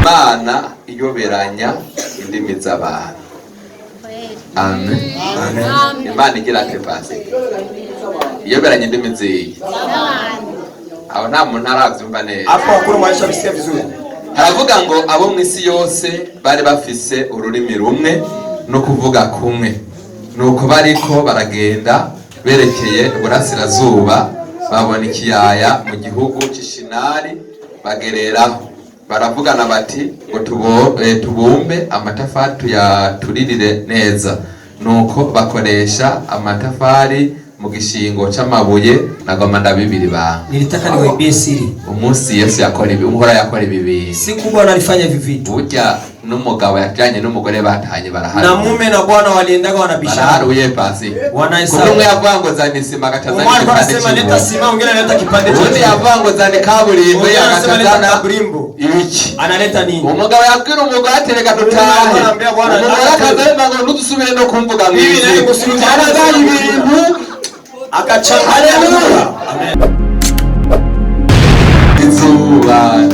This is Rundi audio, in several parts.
Imana iyoberanya indimi z'abantu. Amen. Imana igira ate Pastor? Iyoberanya indimi z'iyi. Aho nta muntu aravyumva neza. Hapo hakuna maisha bisikia vizuri. Haravuga ngo abo mw'isi yose bari bafise ururimi rumwe no kuvuga kumwe. Nuko bariko baragenda berekeye Burasirazuba, babona ikiyaya mu gihugu c'Ishinari, bagereraho. Baravugana bati ngo tubumbe amatafari tuyaturirire neza. Nuko bakoresha amatafari mu gishingo c'amabuye nagoma ndabibiri ba. Nilitaka niwaibie siri. Umunsi Yesu yakora ibi, umuhora yakora ibi. Siku Bwana alifanya hivi vitu. Burya n'umugabo yajanye n'umugore batanye barahari. Na mume na bwana waliendaga wanabishana. Baraharuye Pasi. Wanahesabu. Kumwe yavuga ngo zani sima gatazani kipande. Umwe anasema leta sima, mwingine analeta kipande cha. Undi yavuga ngo zani kaburimbo yakatazana kaburimbo. Iki. Analeta nini? Umugabo yabwira umugore atereka dutahe. Umugore akazemba ngo nudusubire no kumvuga ngo ibi nari gusubira ibintu akacha. Haleluya. Amen. Izuba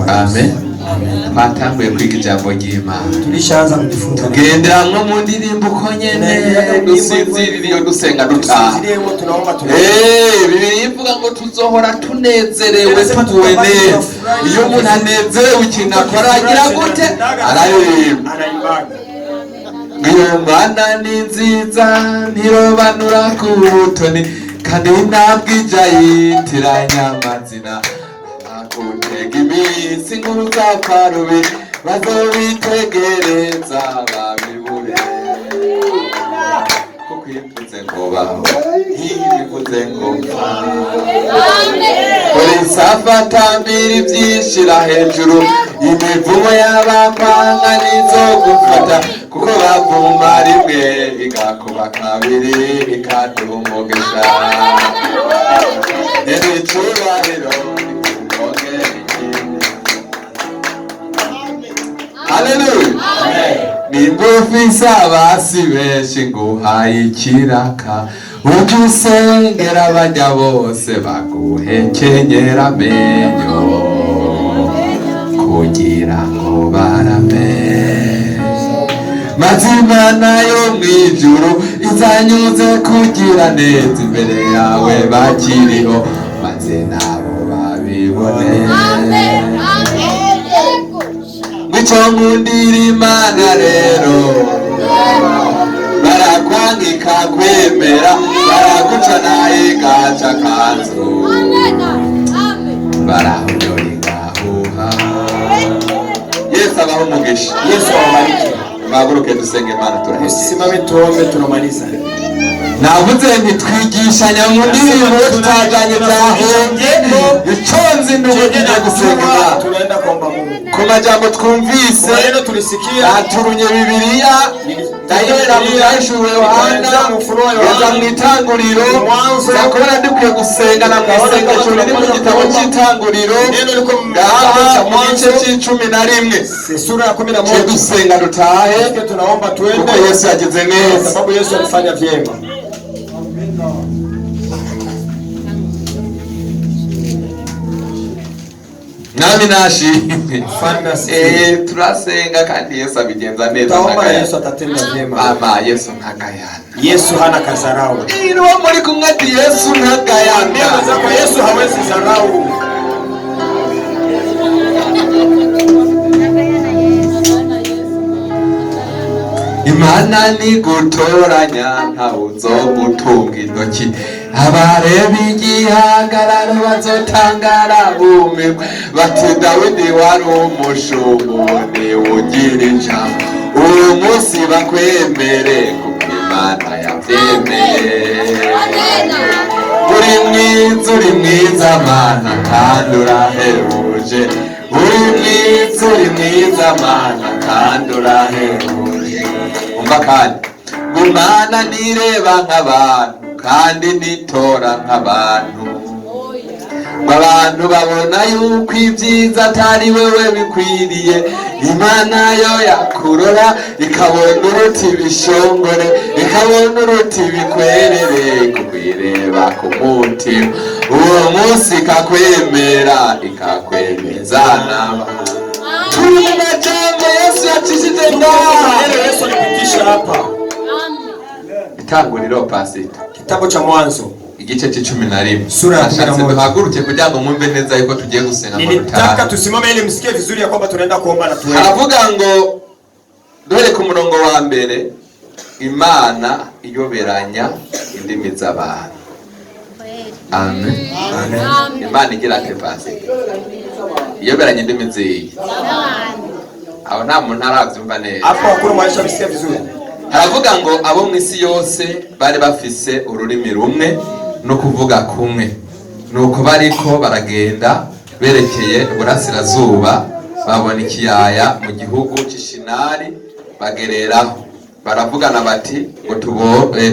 Amen. twatanguye kwiga ijambo ry'Imana tulishaanza kujifunza tugendera nko mu ndirimbo uko nyene dusinzirira iyo dusenga dutaha. tusinziriye tunaomba Bibiliya ivuga ngo tuzohora tunezerewe tuguwe neza. Iyo umuntu anezerewe ikintu akora agira gute? Araririmba. Iyo Mana ni nziza ntirobanura ku butoni kandi ntabwija yitiranya amazina. Akutega iminsi nk'uruzapfa rubi bazobitegereza babibure. Kuko ivuze ngo baho ivuze ngo uri safata mbiri byishira hejuru imivumo y'abakwanga nizo gufata kuko bavuma rimwe igakuba kabiri ikaduha umugisha. Ibicurariro Hallelujah. Nimbufi abasi benshi nguhaye ikiraka ujye usengera abajya bose baguhekenyera amenyo kugira ngo barame maze Imana yo mu ijuru izanyuze kugira neza imbere yawe bakiriho maze nabo babibone. Ngicyo nkundira Imana rero barakwangika kwemera baraguca naye gaca kanzu barahonyora ingahuha. Yesu abaho umugisha. Yesu awabariki. Maguruke dusenge Imana turahisi. Simame tuombe tunamaliza. Navuze ntitwigishanya mu ndirimbo tutajanye byahenge iconzi n'ubugiye gusenga tunaenda kuomba Mungu. Ku majambo twumvise Neno tulisikia aturunye Bibiliya dahera mu Yahishuriwe Yohana yaza mu itanguriro zakubona dukwiye gusengana mu isengesho riri mu gitabo cy'itanguriro ngaha mu gice c'11 sura ya 11 dusenga dutahe tunaomba tuende kuko Yesu yagize neza sababu Yesu alifanya vyema. Nami nashi turasenga kandi Yesu abigenza neza. Taomba Yesu atatenda vyema. Mama Yesu ntagayana. Yesu hana kazarau. Ino muri kumwe ati Yesu ntagayana. Mbele zako Yesu hawezi zarau. Imana ni gutoranya ntawe uzogutunga intoki abareba igihagararo bazotangara bumirwa bati Dawidi wari umushumuni ugira ijambo uyu munsi bakwemere kuko Imana yabyemeye. Uri mwiza Mana kandi urahebuje uri mwiza Mana kandi urahebuje. Umva kandi Imana nireba nk'abantu kandi nitora nk'abantu abantu babona yuko ibyiza atari wewe bikwiriye. Imana yo yakurora ikabona uruti bishongore ikabona uruti bikwerere kukwireba ku mutima uwo munsi ikakwemera ikakwemeza n'abantu. Turi mu majambo Yesu yacishije ngaha. Yesu alipitisha hapa. Itanguriro pasita Kitabu cha Mwanzo igice c'11 sura ya 11. Duhaguruke kugira ngo mwumve neza yuko tugiye gusenga. Nilitaka tusimame ili msikie vizuri ya kwamba tunaenda kuomba na tuwe. Haravuga ngo dore ku murongo wa mbere Imana iyoberanya indimi z'abantu. Amen. Imana igira tepasi iyoberanya indimi ziyi aho nta muntu arabyumva neza. Hapo hakuna maisha bisikia vizuri. Haravuga ngo abo mu isi yose bari bafise ururimi rumwe no kuvuga kumwe nuko bariko baragenda berekeye uburasirazuba babona ikiyaya mu gihugu c'Ishinari bagereraho baravugana bati ngo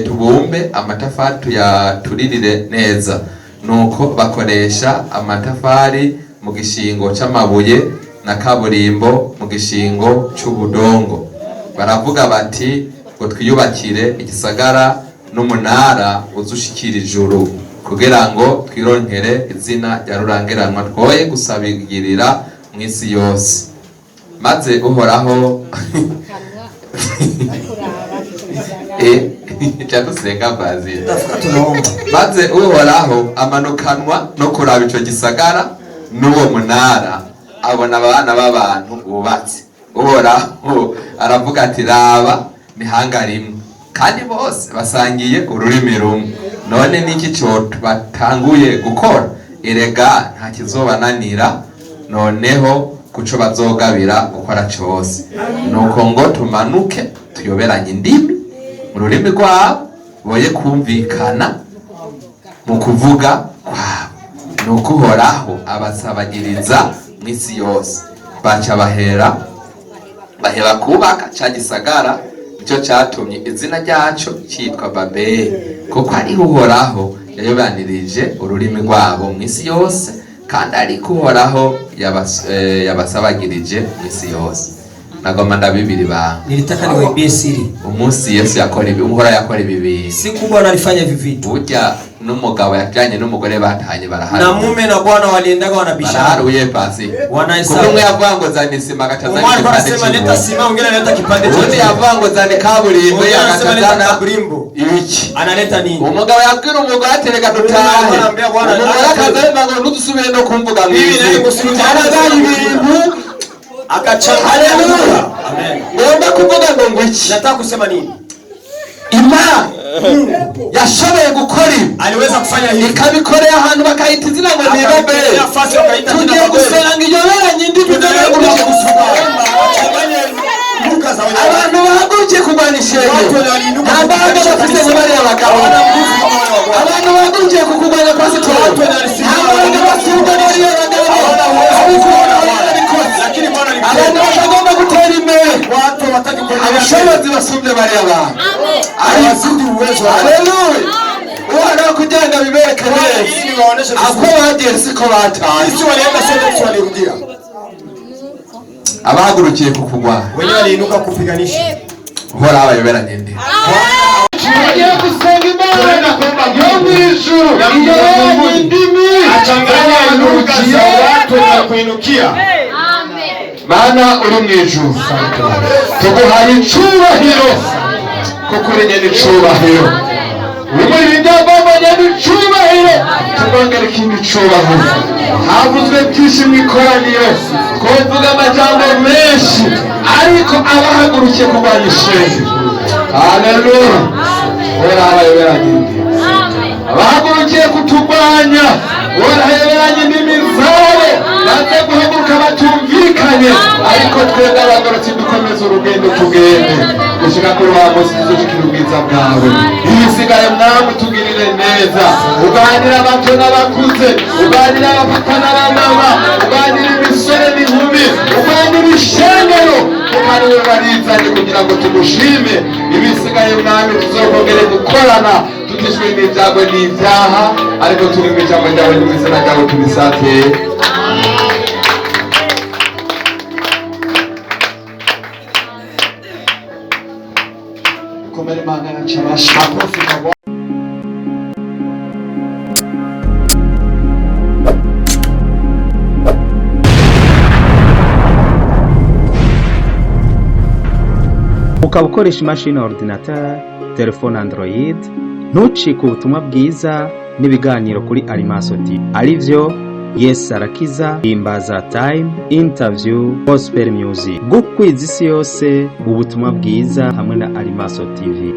tubumbe amatafari tuyaturirire neza. Nuko bakoresha amatafari mu gishingo c'amabuye na kaburimbo mu gishingo c'ubudongo. Baravuga bati ngo twiyubakire igisagara n'umunara uzushikira ijuru kugira ngo twironkere izina rya rurangiranwa twoye gusabigirira mu isi yose. maze uhoraho cyadusenga bazi maze uhoraho amanukanwa no kuraba ico gisagara n'uwo munara abona abana b'abantu bubatse. Uhoraho aravuga ati raba nihanga rimwe kandi bose basangiye ururimi rumwe, none niki cyo batanguye gukora? Erega nta kizobananira noneho kuco bazogabira gukora cyose. Nuko ngo tumanuke tuyoberanye indimi mu rurimi rwabo boye kumvikana mu kuvuga kwabo. Nuko Uhoraho abasabagiriza mw'isi yose, baca baheba kubaka ca gisagara, nicyo catumye izina ryaco cyitwa Babeli, kuko ari Uhoraho yayobanirije ururimi rwabo mw'isi yose, kandi ariko Uhoraho yabasabagirije mw'isi yose. Nagoma ndabibiri ba nilitaka niwaibie siri. Umunsi Yesu yakora ibi, Uhora yakora ibi. Siku Bwana alifanya hivi vitu. Burya n'umugabo yajyanye n'umugore batanye barahari. Na mume na bwana waliendaga wanabishana. Baraharuye pasi. Wanahesabu. Kumwe yavango zani sima katazani kipande chimwe. Anasema leta sima, mwingine analeta kipande chimwe. Undi yavango zani kaburimbo yakatazana kaburimbo. Ibiki. Analeta nini? Umugabo yabwira umugore atereka dutahe. Umugore akazemba ngo nudusubire no kumvuga mwizi. Cyaragaye ibintu akachana. Haleluya. Amen. Ngomba kuvuga ngo ngwiki. Nataka kusema nini? Imana yashoboye gukora ibi, aliweza kufanya hivi, ikabikorera ahantu bakayita izina ngo ni Babeli. Tugiye gusanga iyoberanye indimi z'abaguruke gusuka abantu bahagurukiye kurwanya ishenge, nta mbaraga bafite nk'abariya bagabo. Abantu bahagurukiye kukurwanya pasitori, nta mbaraga bafite nk'abariya bagabo. Abantu batagomba gutera imbere, abashobozi basumbye bariya bantu, abazidi uwezo. Haleluya. Uhoraho kugira ngo bibereke neza ako bagiye siko bataye. Abahagurukiye kukurwanya wenyewe waliinuka kupiganisha. Uhoraho ayoberanye indimi. Tugiye gusenga Imana yo mw'ijuru iyoberanye indimi achanganya lugha za watu na kuinukia. Mana uri mw'ijuru, tuguhaye icubahiro kuko uri nyene icubahiro. Muri bindagomba nyene icubahiro, tugongera ikindi icubahiro. Havuzwe byinshi mw'ikoraniro, kuvuga amajambo menshi, ariko abahagurukiye kurwanya ishenge. Haleluya. Uhoraho ayoberanye indimi. Abahagurukiye kuturwanya, Uhoraho ayoberanye indimi zabo, baze guhaguruka batumvikanye, ariko twebwe abagororotsi dukomeze urugendo tugende gushika kuri wa munsi tuzoshikira ubwiza bwawe. Ibisigaye mwami tugirire neza, uganira abato n'abakuze, uganira abapapa n'abamama, uganira imisore n'inkumi, uganira ishengero, kuko ari we warizanye kugira ngo tugushime. Ibisigaye mwami tuzokongere gukorana tutishwe n'ibyago n'ibyaha, ariko turi mu ijambo ryawe n'izina ryawe tubisate. Komera Imana yacu abasha. ukaba ukoresha imashini ordinateur, telefone Android, ntucike ubutumwa bwiza n'ibiganiro kuri Alimaso TV arivyo Yes Arakiza, Imbaza Time, Interview, Gospel Music. Gukwiza isi yose ubutumwa bwiza hamwe na Alimaso TV.